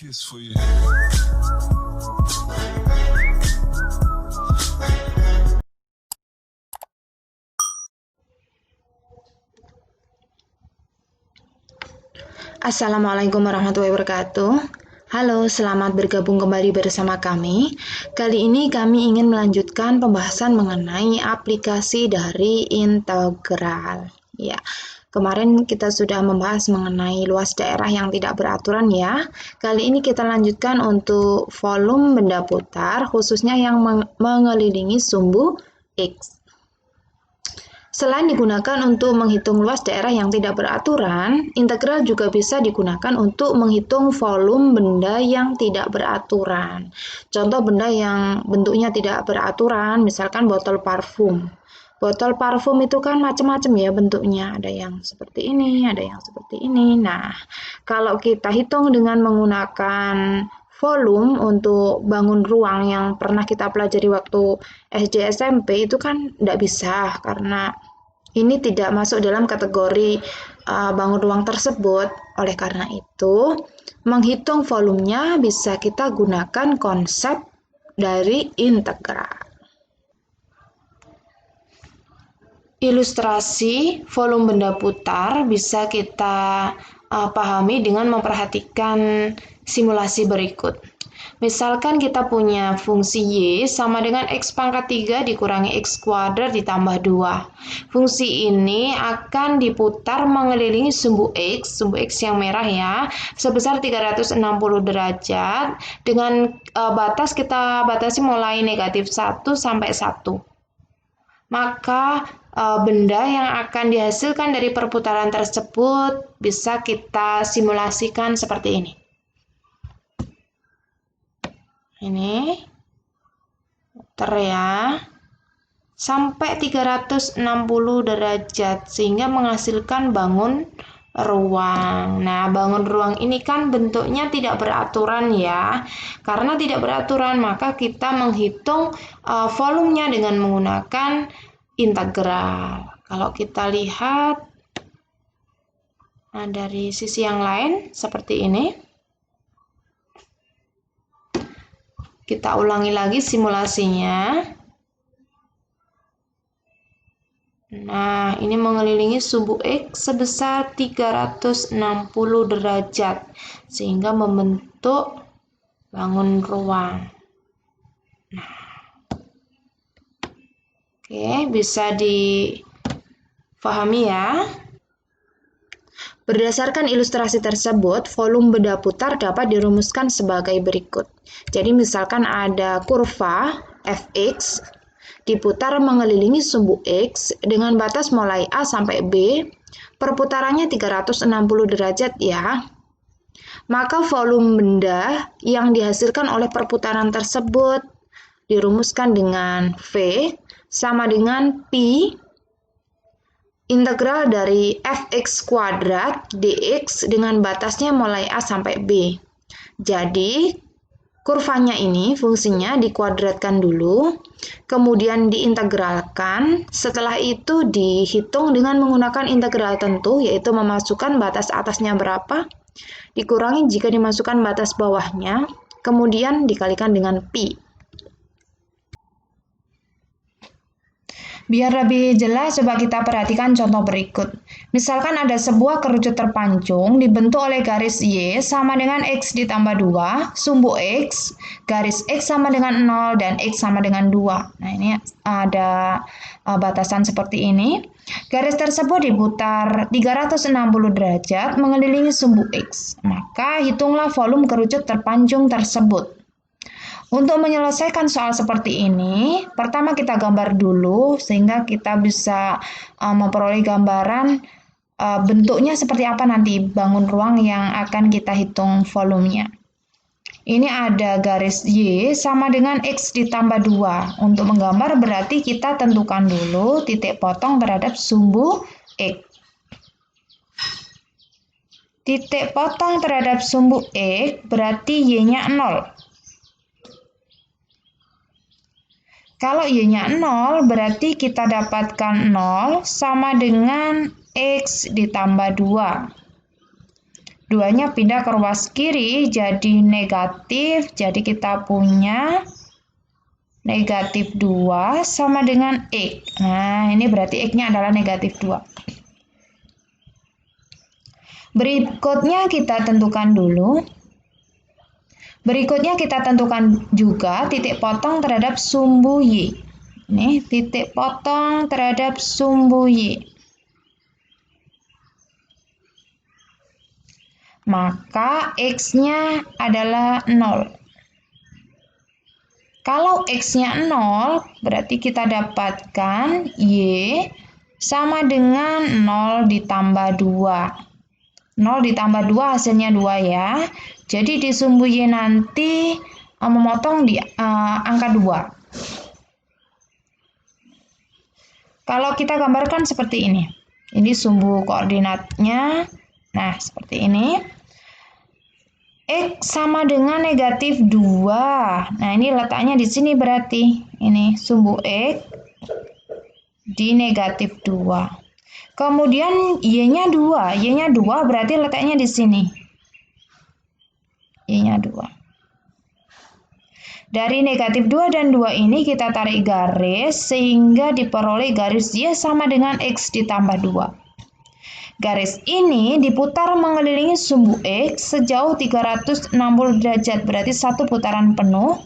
kiss for you. Assalamualaikum warahmatullahi wabarakatuh. Halo, selamat bergabung kembali bersama kami. Kali ini kami ingin melanjutkan pembahasan mengenai aplikasi dari integral. Ya, kemarin kita sudah membahas mengenai luas daerah yang tidak beraturan ya. Kali ini kita lanjutkan untuk volume benda putar, khususnya yang mengelilingi sumbu X. Selain digunakan untuk menghitung luas daerah yang tidak beraturan, integral juga bisa digunakan untuk menghitung volume benda yang tidak beraturan. Contoh benda yang bentuknya tidak beraturan, misalkan botol parfum. Botol parfum itu kan macam-macam ya bentuknya, ada yang seperti ini, ada yang seperti ini. Nah, kalau kita hitung dengan menggunakan volume untuk bangun ruang yang pernah kita pelajari waktu SD SMP itu kan tidak bisa karena ini tidak masuk dalam kategori bangun ruang tersebut. Oleh karena itu, menghitung volumenya bisa kita gunakan konsep dari integral. Ilustrasi volume benda putar bisa kita pahami dengan memperhatikan simulasi berikut. Misalkan kita punya fungsi Y sama dengan X pangkat 3 dikurangi X kuadrat ditambah 2. Fungsi ini akan diputar mengelilingi sumbu X yang merah ya, sebesar 360 derajat dengan batas kita batasi mulai negatif 1 sampai 1. Maka benda yang akan dihasilkan dari perputaran tersebut bisa kita simulasikan seperti ini. Ini muter ya sampai 360 derajat sehingga menghasilkan bangun ruang. Nah, bangun ruang ini kan bentuknya tidak beraturan ya. Karena tidak beraturan maka kita menghitung volumenya dengan menggunakan integral. Kalau kita lihat dari sisi yang lain seperti ini. Kita ulangi lagi simulasinya. Nah, ini mengelilingi sumbu X sebesar 360 derajat sehingga membentuk bangun ruang. Nah, oke, bisa difahami ya. Berdasarkan ilustrasi tersebut, volume benda putar dapat dirumuskan sebagai berikut. Jadi misalkan ada kurva fx diputar mengelilingi sumbu X dengan batas mulai A sampai B, perputarannya 360 derajat ya. Maka volume benda yang dihasilkan oleh perputaran tersebut dirumuskan dengan V sama dengan Pi integral dari fx kuadrat dx dengan batasnya mulai A sampai B. Jadi, kurvanya ini fungsinya dikuadratkan dulu, kemudian diintegralkan, setelah itu dihitung dengan menggunakan integral tentu, yaitu memasukkan batas atasnya berapa, dikurangi jika dimasukkan batas bawahnya, kemudian dikalikan dengan pi. Biar lebih jelas, coba kita perhatikan contoh berikut. Misalkan ada sebuah kerucut terpancung dibentuk oleh garis Y sama dengan X ditambah 2, sumbu X, garis X sama dengan 0, dan X sama dengan 2. Nah, ini ada batasan seperti ini. Garis tersebut diputar 360 derajat mengelilingi sumbu X. Maka hitunglah volume kerucut terpancung tersebut. Untuk menyelesaikan soal seperti ini, pertama kita gambar dulu sehingga kita bisa memperoleh gambaran bentuknya seperti apa nanti bangun ruang yang akan kita hitung volumenya. Ini ada garis Y sama dengan X ditambah 2. Untuk menggambar berarti kita tentukan dulu titik potong terhadap sumbu X. Titik potong terhadap sumbu X berarti Y-nya 0. Kalau Y-nya 0, berarti kita dapatkan 0 sama dengan X ditambah 2. 2-nya pindah ke ruas kiri jadi negatif. Jadi kita punya negatif 2 sama dengan X. Nah, ini berarti X-nya adalah negatif 2. Berikutnya kita tentukan dulu. Berikutnya kita tentukan juga titik potong terhadap sumbu Y. Ini titik potong terhadap sumbu Y. Maka X-nya adalah 0. Kalau X-nya 0, berarti kita dapatkan Y sama dengan 0 ditambah 2. 0 ditambah 2 hasilnya 2 ya. Jadi di sumbu Y nanti memotong di angka 2. Kalau kita gambarkan seperti ini. Ini sumbu koordinatnya. Nah, seperti ini. X sama dengan negatif 2. Nah, ini letaknya di sini berarti. Ini sumbu X di negatif 2. Kemudian Y-nya 2. Y-nya 2 berarti letaknya di sini. Y-nya 2. Dari negatif 2 dan 2 ini kita tarik garis sehingga diperoleh garis Y sama dengan X ditambah 2. Garis ini diputar mengelilingi sumbu X sejauh 360 derajat, berarti satu putaran penuh.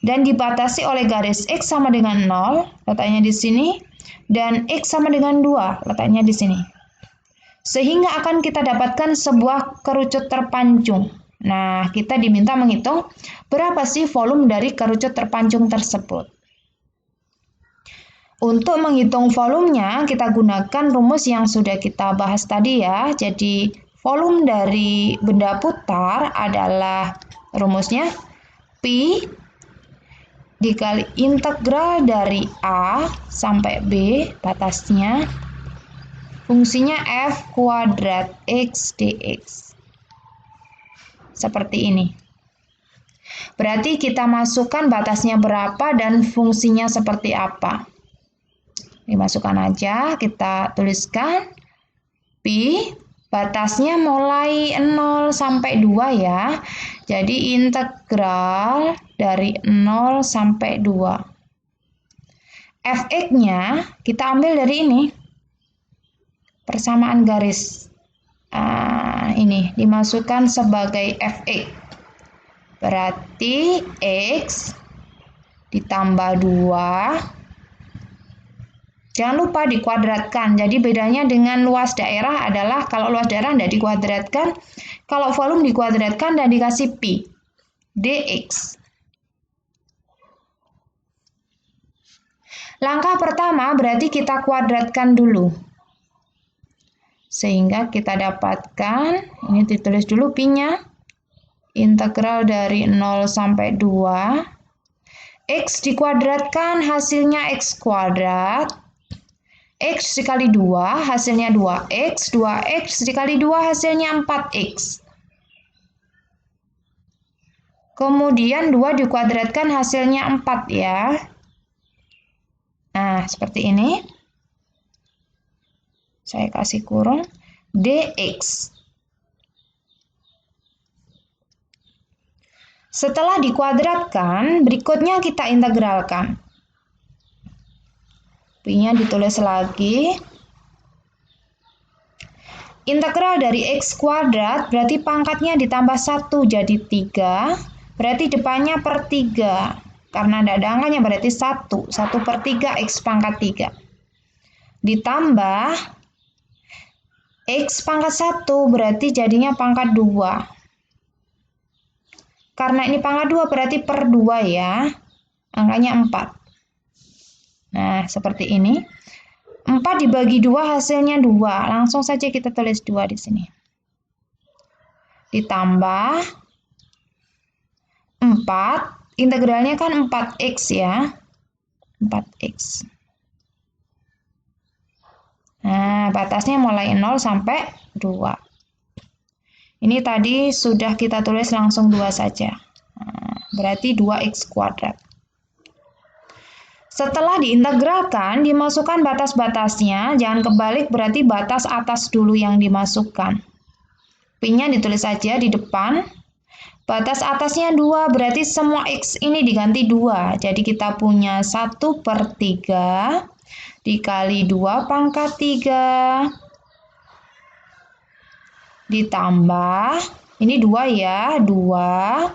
Dan dibatasi oleh garis X sama dengan 0, letaknya di sini. Dan X sama dengan 2, letaknya di sini. Sehingga akan kita dapatkan sebuah kerucut terpancung. Nah, kita diminta menghitung berapa sih volume dari kerucut terpancung tersebut. Untuk menghitung volumenya, kita gunakan rumus yang sudah kita bahas tadi ya. Jadi, volume dari benda putar adalah rumusnya Pi dikali integral dari A sampai B, batasnya, fungsinya F kuadrat X dx. Seperti ini. Berarti kita masukkan batasnya berapa dan fungsinya seperti apa. Dimasukkan aja, kita tuliskan Pi, batasnya mulai 0 sampai 2 ya. Jadi integral dari 0 sampai 2. Fx-nya kita ambil dari ini. Persamaan garis. Ini dimasukkan sebagai Fx. Berarti X ditambah 2. Jangan lupa dikuadratkan. Jadi bedanya dengan luas daerah adalah kalau luas daerah tidak dikuadratkan, kalau volume dikuadratkan dan dikasih Pi dx. Langkah pertama berarti kita kuadratkan dulu. Sehingga kita dapatkan, ini ditulis dulu Pi-nya, integral dari 0 sampai 2. X dikuadratkan hasilnya X kuadrat. X dikali 2 hasilnya 2X, 2X dikali 2 hasilnya 4X. Kemudian 2 dikuadratkan hasilnya 4 ya. Nah, seperti ini. Saya kasih kurung dx. Setelah dikuadratkan, berikutnya kita integralkan. Pi-nya ditulis lagi. Integral dari X kuadrat berarti pangkatnya ditambah 1 jadi 3. Berarti depannya per 3. Karena tidak ada angkanya berarti 1. 1 per 3 X pangkat 3. Ditambah X pangkat 1 berarti jadinya pangkat 2. Karena ini pangkat 2 berarti per 2 ya. Angkanya 4. Nah, seperti ini. 4 dibagi 2 hasilnya 2. Langsung saja kita tulis 2 di sini. Ditambah 4. Integralnya kan 4x ya. 4x. Nah, batasnya mulai 0 sampai 2. Ini tadi sudah kita tulis langsung 2 saja. Nah, berarti 2x kuadrat. Setelah diintegralkan, dimasukkan batas-batasnya. Jangan kebalik, berarti batas atas dulu yang dimasukkan. Pi-nya ditulis saja di depan. Batas atasnya 2, berarti semua X ini diganti 2. Jadi kita punya 1/3 dikali 2 pangkat 3 ditambah, ini 2 ya, 2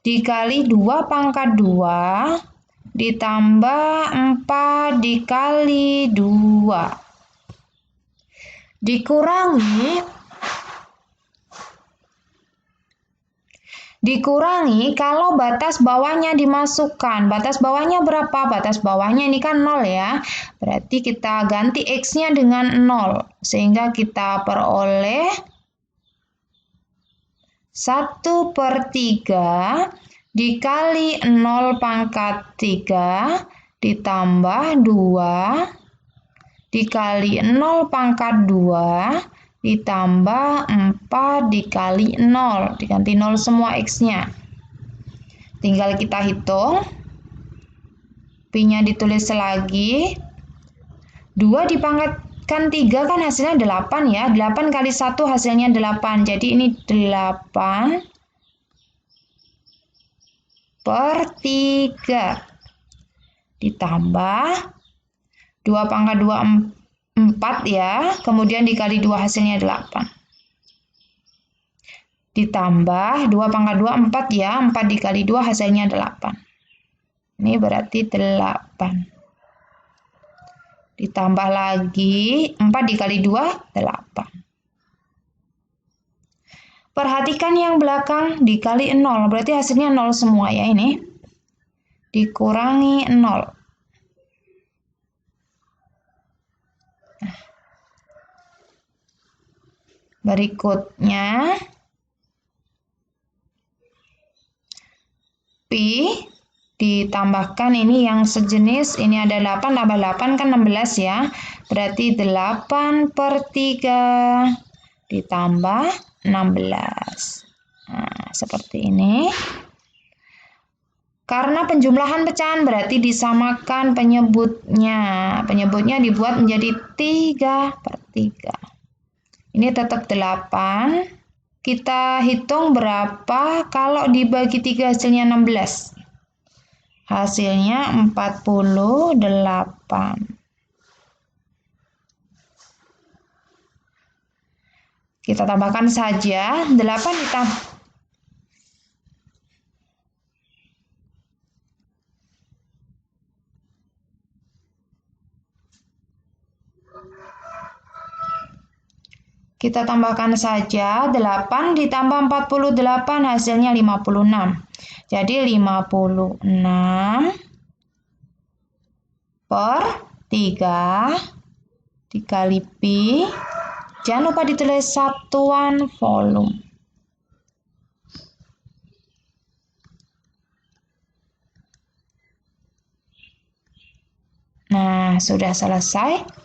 dikali 2 pangkat 2 ditambah 4 dikali 2 dikurangi kalau batas bawahnya dimasukkan. Batas bawahnya berapa? Batas bawahnya ini kan 0 ya. Berarti kita ganti X-nya dengan 0. Sehingga kita peroleh 1/3 dikali 0 pangkat 3 ditambah 2 dikali 0 pangkat 2 ditambah 4 dikali 0. Diganti 0 semua X-nya. Tinggal kita hitung. Pi-nya ditulis lagi. 2 dipangkatkan 3 kan hasilnya 8 ya. 8 kali 1 hasilnya 8. Jadi ini 8/3 ditambah 2 pangkat 2 4 ya, kemudian dikali 2 hasilnya 8. Ditambah 2 pangkat 2 4 ya, 4 dikali 2 hasilnya 8. Ini berarti 8. Ditambah lagi 4 dikali 2 8. Perhatikan yang belakang dikali 0, berarti hasilnya 0 semua ya ini. Dikurangi 0. Berikutnya, Pi ditambahkan ini yang sejenis, ini ada 8 tambah 8 kan 16 ya. Berarti 8/3 ditambah 16. Nah, seperti ini. Karena penjumlahan pecahan berarti disamakan penyebutnya. Penyebutnya dibuat menjadi 3/3. Ini tetap 8. Kita hitung berapa kalau dibagi 3 hasilnya 16. Hasilnya 48. Kita tambahkan saja 8 ditambah. Kita tambahkan saja 8 ditambah 48 hasilnya 56. Jadi 56/3 dikali Pi. Jangan lupa ditulis satuan volume. Nah, sudah selesai.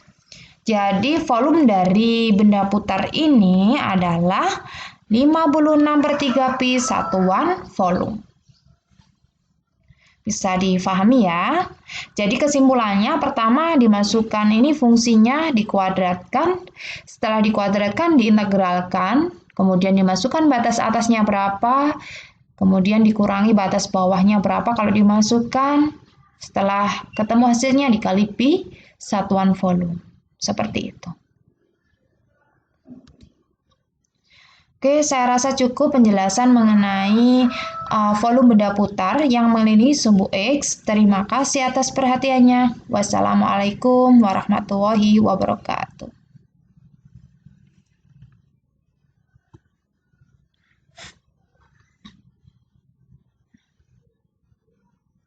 Jadi volume dari benda putar ini adalah 56/3 Pi satuan volume. Bisa difahami ya. Jadi kesimpulannya pertama dimasukkan ini fungsinya dikuadratkan. Setelah dikuadratkan diintegralkan. Kemudian dimasukkan batas atasnya berapa. Kemudian dikurangi batas bawahnya berapa kalau dimasukkan. Setelah ketemu hasilnya dikali Pi satuan volume. Seperti itu. Oke, saya rasa cukup penjelasan mengenai volume benda putar yang mengelilingi sumbu X. Terima kasih atas perhatiannya. Wassalamualaikum warahmatullahi wabarakatuh.